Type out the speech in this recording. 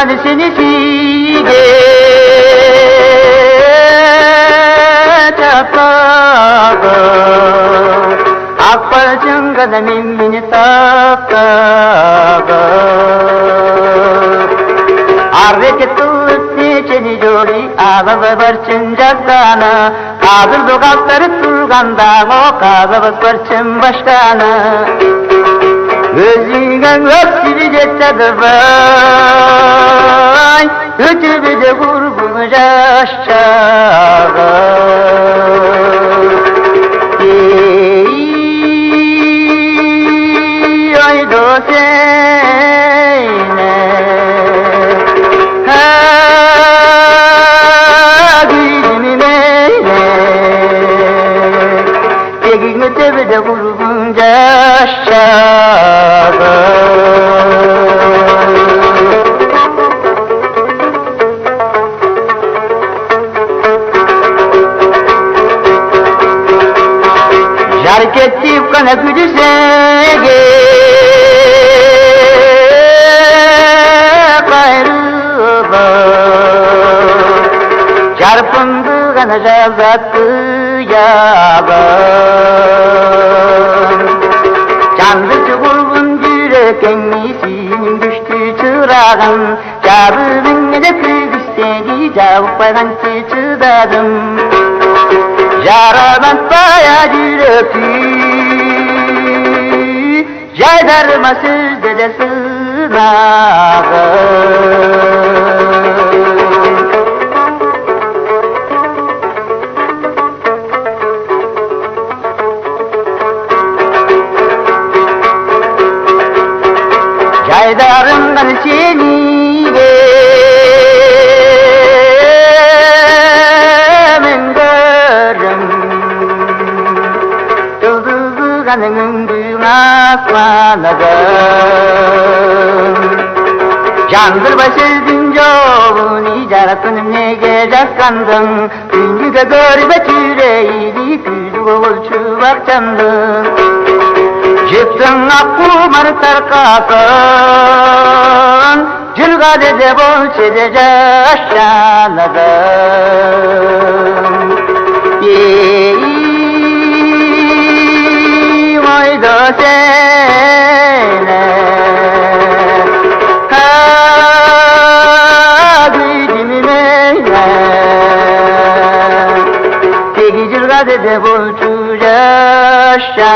hadi seni sige tapaga akpal jangada mimini tapaga arre ke tutne cheni jodi ababa barchin jagdana kadır dokakları turganda o kababa barchin başkana gözünden öpsüzü geçsedi vay ötübü de vurgunu aşağı ay dosene ha gülümü meyle tegin ötübü de vurgunu aşağı Jarketti kana güdüsege kayruba çarpındı kana jazattı yaba canlı çubuğun yürek ennisinin düştü çırağın çabımın ne kırgıstedi cevap veren çıdadım Yaradan saya yürekli Caydarma sözde de sınavım Caydarımdan seni Yıldızı asmanagım Candır başızdın yolunu Yaratınım nege jaskandım Dünyüge görbet yüreğiydi Küzü olçuvak candım Jıptın akkuman sarkasın Cılga dede bolçede jaşanagım dosene ha güdümü meyle tegi cırga dede bolçu yaşa